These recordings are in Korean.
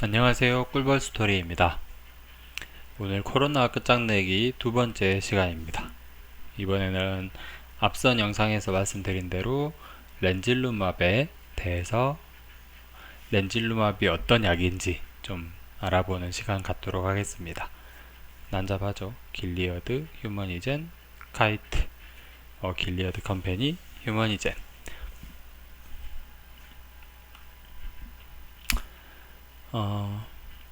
안녕하세요. 꿀벌스토리입니다. 오늘 코로나 끝장내기 두 번째 시간입니다. 이번에는 앞선 영상에서 말씀드린 대로 렌질루맙에 대해서 렌질루맙이 어떤 약인지 좀 알아보는 시간 갖도록 하겠습니다. 난잡하죠. 길리어드, 휴머니젠, 카이트, 길리어드 컴퍼니, 휴머니젠.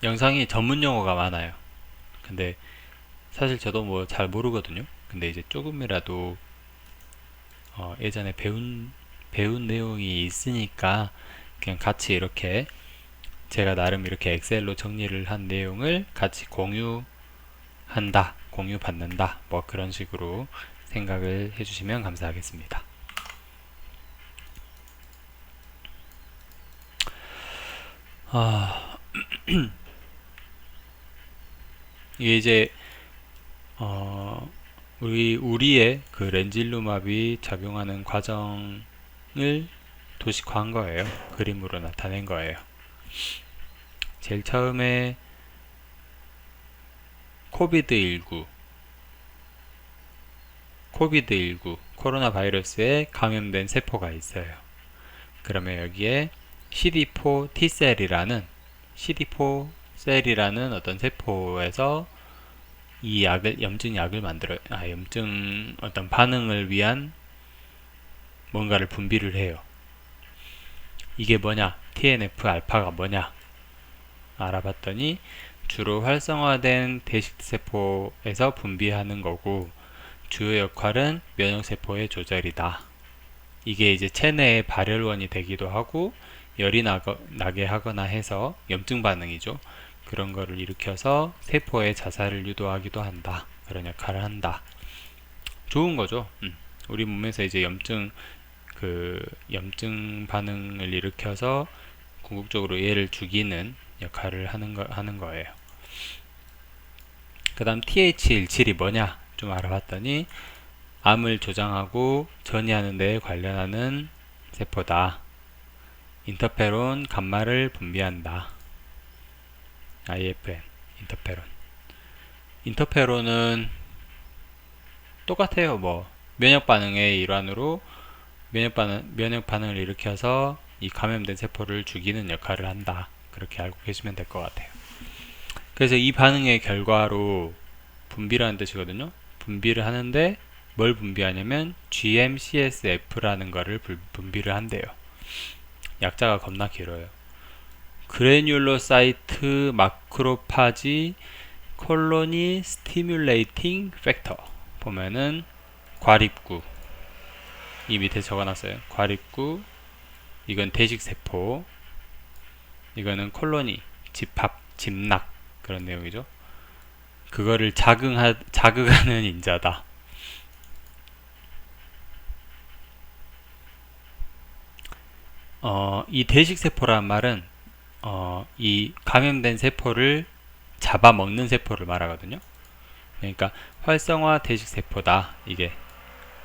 영상이 전문 용어가 많아요. 근데 사실 저도 뭐 잘 모르거든요. 근데 이제 조금이라도 예전에 배운 내용이 있으니까 그냥 같이 이렇게 제가 나름 이렇게 엑셀로 정리를 한 내용을 같이 공유한다, 공유받는다, 뭐 그런 식으로 생각을 해주시면 감사하겠습니다. 이게 이제 우리의 그 렌질루맙이 작용하는 과정을 도식화한 거예요. 그림으로 나타낸 거예요. 제일 처음에 코비드19 코로나 바이러스에 감염된 세포가 있어요. 그러면 여기에 CD4 T셀이라는 어떤 세포에서 이 염증 약을 염증 어떤 반응을 위한 뭔가를 분비를 해요. 이게 뭐냐? TNF 알파가 뭐냐? 알아봤더니 주로 활성화된 대식세포에서 분비하는 거고, 주요 역할은 면역세포의 조절이다. 이게 이제 체내의 발열원이 되기도 하고 열이 나게 하거나 해서 염증 반응이죠. 그런 거를 일으켜서 세포의 자살을 유도하기도 한다. 그런 역할을 한다. 좋은 거죠. 우리 몸에서 이제 염증 반응을 일으켜서 궁극적으로 얘를 죽이는 역할을 하는 거예요. 그 다음 TH17이 뭐냐 좀 알아봤더니 암을 조장하고 전이하는 데 관련하는 세포다. 인터페론 감마를 분비한다. IFN 인터페론은 똑같아요. 뭐 면역 반응의 일환으로 면역 반응을 일으켜서 이 감염된 세포를 죽이는 역할을 한다. 그렇게 알고 계시면 될 것 같아요. 그래서 이 반응의 결과로 분비라는 뜻이거든요. 분비를 하는데 뭘 분비하냐면 GM-CSF라는 거를 분비를 한대요. 약자가 겁나 길어요. 그래뉴로사이트 마크로파지 콜로니 스티뮬레이팅 팩터 보면은 과립구 이 밑에 적어놨어요. 과립구 이건 대식세포 이거는 콜로니 집납 그런 내용이죠. 그거를 자극하는 인자다. 이 대식세포란 말은 이 감염된 세포를 잡아먹는 세포를 말하거든요. 그러니까 활성화 대식세포다. 이게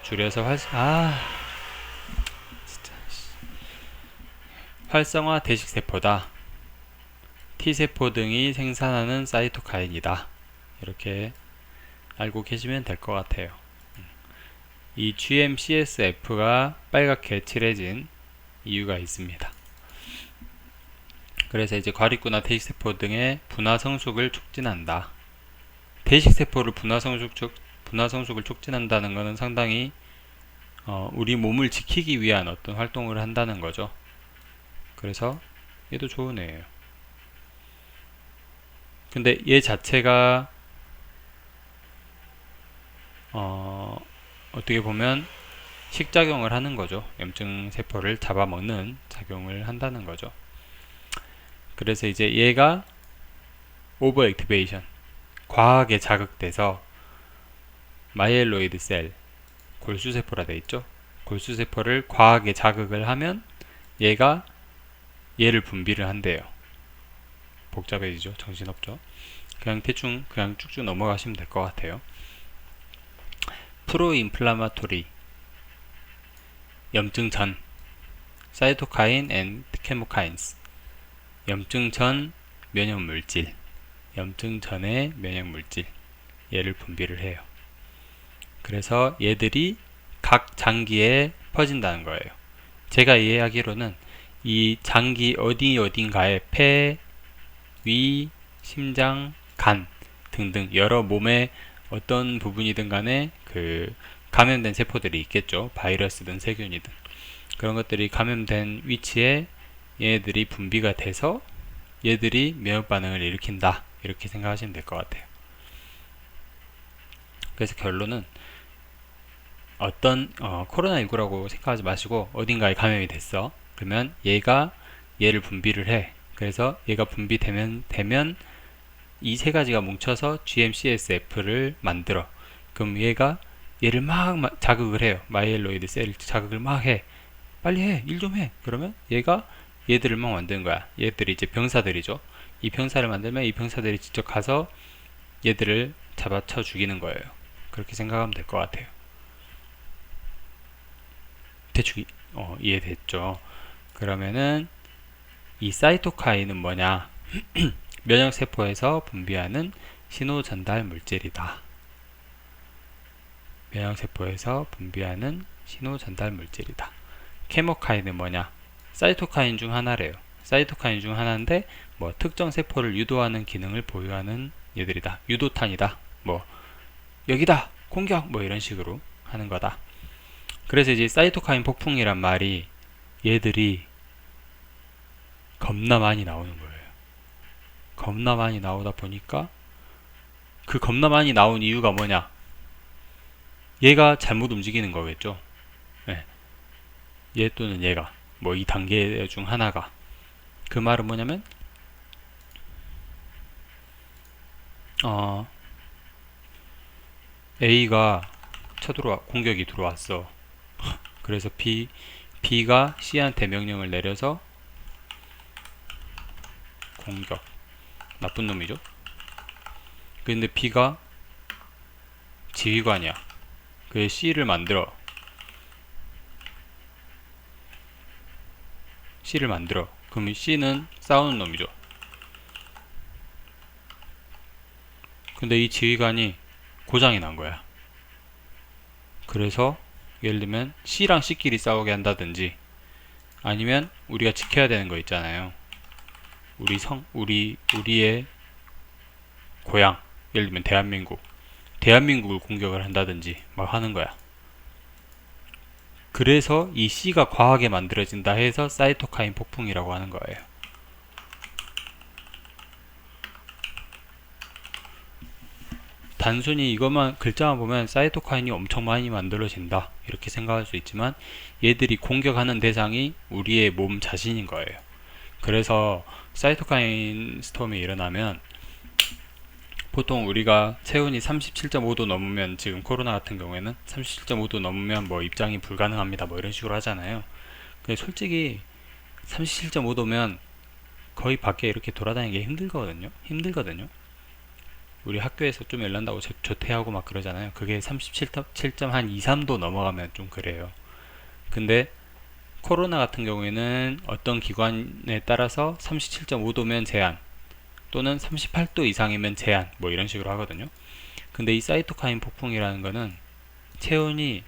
줄여서 활성화 대식세포다. T세포 등이 생산하는 사이토카인이다. 이렇게 알고 계시면 될 것 같아요. 이 GM-CSF가 빨갛게 칠해진 이유가 있습니다. 그래서 이제 과립구나 대식세포 등의 분화 성숙을 촉진한다. 대식세포를 분화 성숙을 촉진한다는 것은 상당히 우리 몸을 지키기 위한 어떤 활동을 한다는 거죠. 그래서 얘도 좋은 애예요. 근데 얘 자체가 어떻게 보면 식작용을 하는 거죠. 염증 세포를 잡아먹는 작용을 한다는 거죠. 그래서 이제 얘가 오버 액티베이션 과하게 자극돼서 마이엘로이드 셀 골수세포라 돼 있죠. 골수세포를 과하게 자극을 하면 얘를 분비를 한대요. 복잡해지죠. 정신없죠. 그냥 대충 그냥 쭉쭉 넘어가시면 될 것 같아요. 프로인플라마토리 염증 전 사이토카인 앤 케모카인스 염증 전 면역물질, 염증 전의 면역물질 얘를 분비를 해요. 그래서 얘들이 각 장기에 퍼진다는 거예요. 제가 이해하기로는 이 장기 어딘가에 폐, 위, 심장, 간 등등 여러 몸의 어떤 부분이든 간에 그 감염된 세포들이 있겠죠. 바이러스든 세균이든. 그런 것들이 감염된 위치에 얘네들이 분비가 돼서 얘들이 면역 반응을 일으킨다. 이렇게 생각하시면 될 것 같아요. 그래서 결론은 어떤 코로나19라고 생각하지 마시고 어딘가에 감염이 됐어. 그러면 얘를 분비를 해. 그래서 얘가 분비되면 이 세 가지가 뭉쳐서 GM-CSF를 만들어. 그럼 얘를 막 자극을 해요. 마이엘로이드 셀 자극을 막 해. 빨리 해. 일 좀 해. 그러면 얘들을 막 만드는 거야. 얘들이 이제 병사들이죠. 이 병사를 만들면 이 병사들이 직접 가서 얘들을 잡아쳐 죽이는 거예요. 그렇게 생각하면 될 것 같아요. 대충 이해됐죠? 그러면은 이 사이토카인은 뭐냐? 면역세포에서 분비하는 신호전달 물질이다. 면역세포에서 분비하는 신호전달 물질이다. 케모카인은 뭐냐? 사이토카인 중 하나래요. 사이토카인 중 하나인데 뭐 특정 세포를 유도하는 기능을 보유하는 얘들이다. 유도탄이다. 뭐 여기다 공격 뭐 이런 식으로 하는 거다. 그래서 이제 사이토카인 폭풍이란 말이 얘들이 겁나 많이 나오는 거예요. 겁나 많이 나오다 보니까 그 겁나 많이 나온 이유가 뭐냐? 얘가 잘못 움직이는 거겠죠. 네. 얘 또는 얘가 뭐 이 단계 중 하나가 그 말은 뭐냐면 A가 공격이 들어왔어. 그래서 B가 C한테 명령을 내려서 공격. 나쁜 놈이죠. 근데 B가 지휘관이야. 그래 C를 만들어. 그럼 C는 싸우는 놈이죠. 근데 이 지휘관이 고장이 난 거야. 그래서 예를 들면 C랑 C끼리 싸우게 한다든지 아니면 우리가 지켜야 되는 거 있잖아요. 우리의 고향, 예를 들면 대한민국을 공격을 한다든지 막 하는 거야. 그래서 이 C가 과하게 만들어진다 해서 사이토카인 폭풍이라고 하는 거예요. 단순히 이것만 글자만 보면 사이토카인이 엄청 많이 만들어진다 이렇게 생각할 수 있지만 얘들이 공격하는 대상이 우리의 몸 자신인 거예요. 그래서 사이토카인 스톰이 일어나면 보통 우리가 체온이 37.5도 넘으면 지금 코로나 같은 경우에는 37.5도 넘으면 뭐 입장이 불가능합니다 뭐 이런 식으로 하잖아요. 근데 솔직히 37.5도면 거의 밖에 이렇게 돌아다니기 힘들거든요. 우리 학교에서 좀 열난다고 조퇴하고 막 그러잖아요. 그게 37.2, 3도 넘어가면 좀 그래요. 근데 코로나 같은 경우에는 어떤 기관에 따라서 37.5도면 제한 또는 38도 이상이면 제한 뭐 이런 식으로 하거든요. 근데 이 사이토카인 폭풍이라는 거는 체온이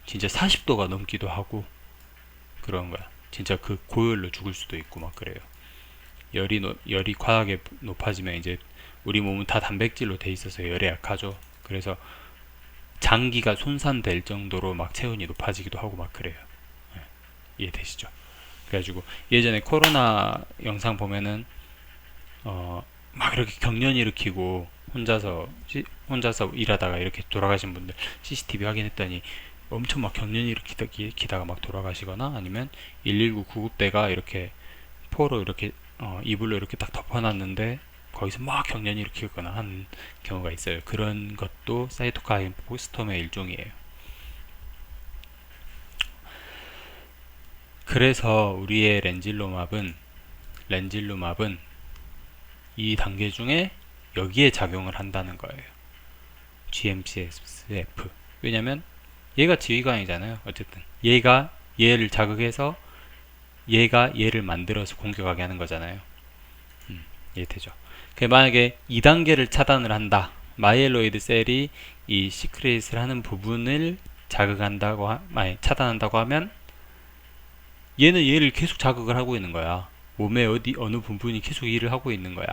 진짜 40도가 넘기도 하고 그런 거야. 진짜 그 고열로 죽을 수도 있고 막 그래요. 열이 과하게 높아지면 이제 우리 몸은 다 단백질로 돼 있어서 열에 약하죠. 그래서 장기가 손상될 정도로 막 체온이 높아지기도 하고 막 그래요. 이해되시죠? 그래가지고 예전에 코로나 영상 보면은 막 이렇게 경련 일으키고 혼자서 일하다가 이렇게 돌아가신 분들 CCTV 확인했더니 엄청 막 경련 일으키다가 막 돌아가시거나 아니면 119 구급대가 이렇게 포로 이렇게 이불로 이렇게 딱 덮어놨는데 거기서 막 경련 일으키거나 하는 경우가 있어요. 그런 것도 사이토카인 스톰의 일종이에요. 그래서 우리의 렌질루맙은 이 단계 중에 여기에 작용을 한다는 거예요. GM-CSF. 왜냐면 얘가 지휘관이잖아요. 어쨌든 얘가 얘를 자극해서 얘가 얘를 만들어서 공격하게 하는 거잖아요. 이해되죠? 만약에 2단계를 차단을 한다. 마이엘로이드 셀이 이 시크릿을 하는 부분을 자극한다고 아니 차단한다고 하면 얘는 얘를 계속 자극을 하고 있는 거야. 몸의 어느 부분이 계속 일을 하고 있는 거야.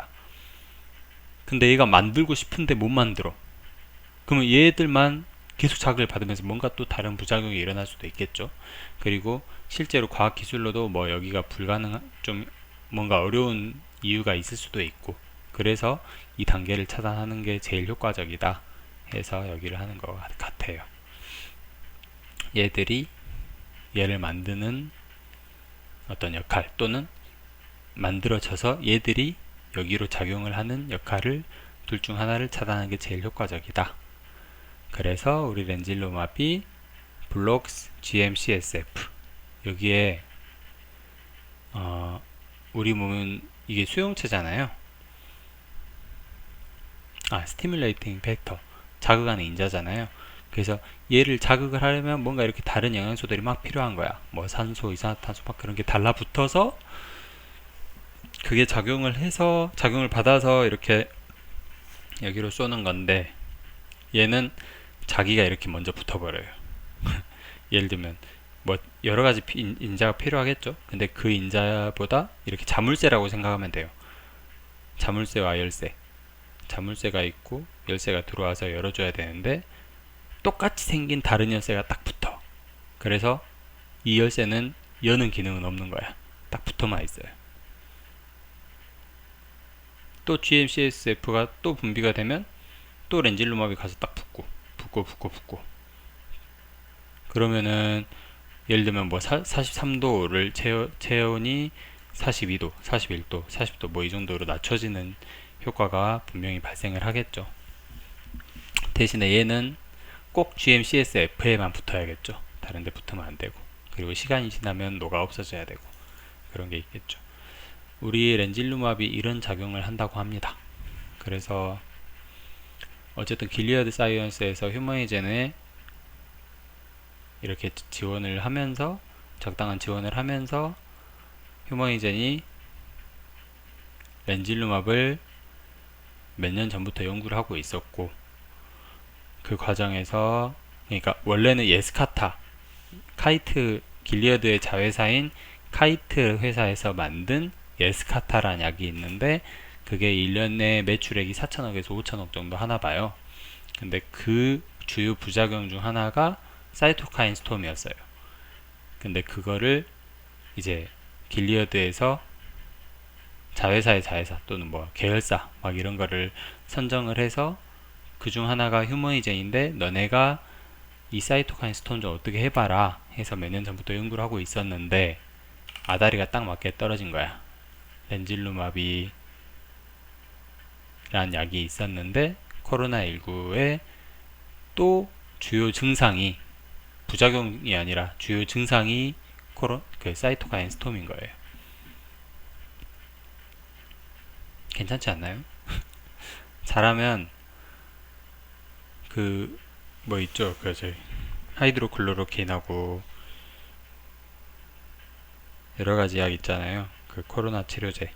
근데 얘가 만들고 싶은데 못 만들어. 그러면 얘들만 계속 자극을 받으면서 뭔가 또 다른 부작용이 일어날 수도 있겠죠. 그리고 실제로 과학 기술로도 뭐 여기가 불가능한 좀 뭔가 어려운 이유가 있을 수도 있고, 그래서 이 단계를 차단하는 게 제일 효과적이다 해서 여기를 하는 것 같아요. 얘들이 얘를 만드는 어떤 역할 또는 만들어져서 얘들이 여기로 작용을 하는 역할을 둘 중 하나를 차단하는 게 제일 효과적이다. 그래서 우리 렌질로마비 블록스 GM-CSF 여기에 우리 몸은 이게 수용체잖아요. 스티뮬레이팅 팩터 자극하는 인자잖아요. 그래서 얘를 자극을 하려면 뭔가 이렇게 다른 영양소들이 막 필요한 거야. 뭐 산소, 이산화탄소 막 그런 게 달라붙어서 그게 작용을 받아서 이렇게 여기로 쏘는 건데, 얘는 자기가 이렇게 먼저 붙어버려요. 예를 들면 뭐 여러 가지 인자가 필요하겠죠. 근데 그 인자보다 이렇게 자물쇠라고 생각하면 돼요. 자물쇠와 열쇠. 자물쇠가 있고 열쇠가 들어와서 열어줘야 되는데 똑같이 생긴 다른 열쇠가 딱 붙어. 그래서 이 열쇠는 여는 기능은 없는 거야. 딱 붙어만 있어요. 또 GM-CSF가 또 분비가 되면 또 렌질루마비 가서 딱 붙고 그러면은 예를 들면 뭐 43도를 체온이 42도, 41도, 40도 뭐 이 정도로 낮춰지는 효과가 분명히 발생을 하겠죠. 대신에 얘는 꼭 GM-CSF에만 붙어야겠죠. 다른 데 붙으면 안 되고, 그리고 시간이 지나면 녹아 없어져야 되고 그런 게 있겠죠. 우리 렌질루마비 이런 작용을 한다고 합니다. 그래서 어쨌든 길리어드 사이언스에서 휴머니젠에 이렇게 지원을 하면서 적당한 지원을 하면서 휴머니젠이 렌질루맙을 몇 년 전부터 연구를 하고 있었고, 그 과정에서 그러니까 원래는 예스카타 카이트 길리어드의 자회사인 카이트 회사에서 만든 예스카타라는 약이 있는데 그게 1년에 매출액이 4천억에서 5천억 정도 하나 봐요. 근데 그 주요 부작용 중 하나가 사이토카인 스톰이었어요. 근데 그거를 이제 길리어드에서 자회사의 자회사 또는 뭐 계열사 막 이런 거를 선정을 해서 그 중 하나가 휴머니젠인데 너네가 이 사이토카인 스톰 좀 어떻게 해봐라 해서 몇 년 전부터 연구를 하고 있었는데 아다리가 딱 맞게 떨어진 거야. 렌질루마비라는 약이 있었는데 코로나19에 또 주요 증상이 부작용이 아니라 주요 증상이 그 사이토카인 스톰인 거예요. 괜찮지 않나요? 잘하면 그 뭐 있죠, 그 저희 하이드로클로로킨하고 여러 가지 약 있잖아요. 그 코로나 치료제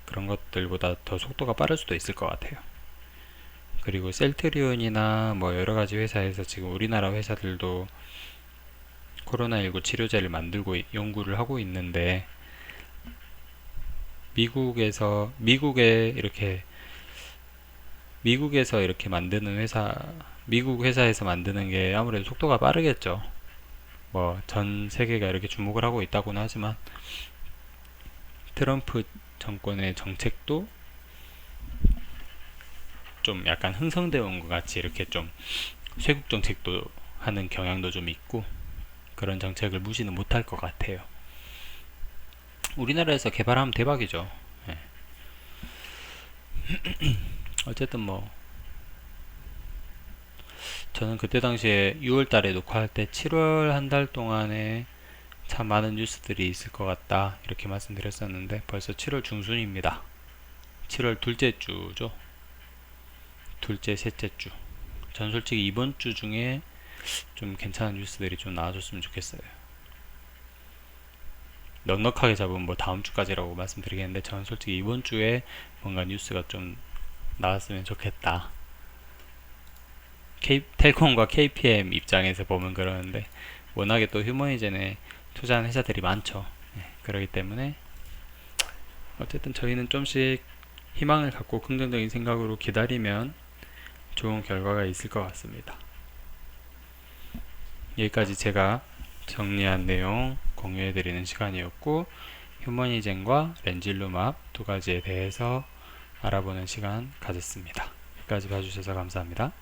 그런 것들보다 더 속도가 빠를 수도 있을 것 같아요. 그리고 셀트리온이나 뭐 여러 가지 회사에서 지금 우리나라 회사들도 코로나19 치료제를 만들고 연구를 하고 있는데 미국에서 이렇게 만드는 미국 회사에서 만드는 게 아무래도 속도가 빠르겠죠. 뭐 전 세계가 이렇게 주목을 하고 있다고는 하지만 트럼프 정권의 정책도 좀 약간 흥성되어 온 것 같이 이렇게 좀 쇄국 정책도 하는 경향도 좀 있고 그런 정책을 무시는 못할 것 같아요. 우리나라에서 개발하면 대박이죠. 네. 어쨌든 뭐 저는 그때 당시에 6월 달에 녹화할 때 7월 한 달 동안에 참 많은 뉴스들이 있을 것 같다 이렇게 말씀드렸었는데 벌써 7월 중순입니다. 7월 둘째 주죠. 둘째, 셋째 주. 전 솔직히 이번 주 중에 좀 괜찮은 뉴스들이 좀 나와줬으면 좋겠어요. 넉넉하게 잡으면 뭐 다음 주까지라고 말씀드리겠는데, 저는 솔직히 이번 주에 뭔가 뉴스가 좀 나왔으면 좋겠다. 텔콤과 KPM 입장에서 보면 그러는데, 워낙에 또 휴머니젠에 투자한 회사들이 많죠. 그렇기 때문에 어쨌든 저희는 좀씩 희망을 갖고 긍정적인 생각으로 기다리면 좋은 결과가 있을 것 같습니다. 여기까지 제가 정리한 내용 공유해드리는 시간이었고, 휴머니젠과 렌질루맙 두 가지에 대해서 알아보는 시간 가졌습니다. 여기까지 봐주셔서 감사합니다.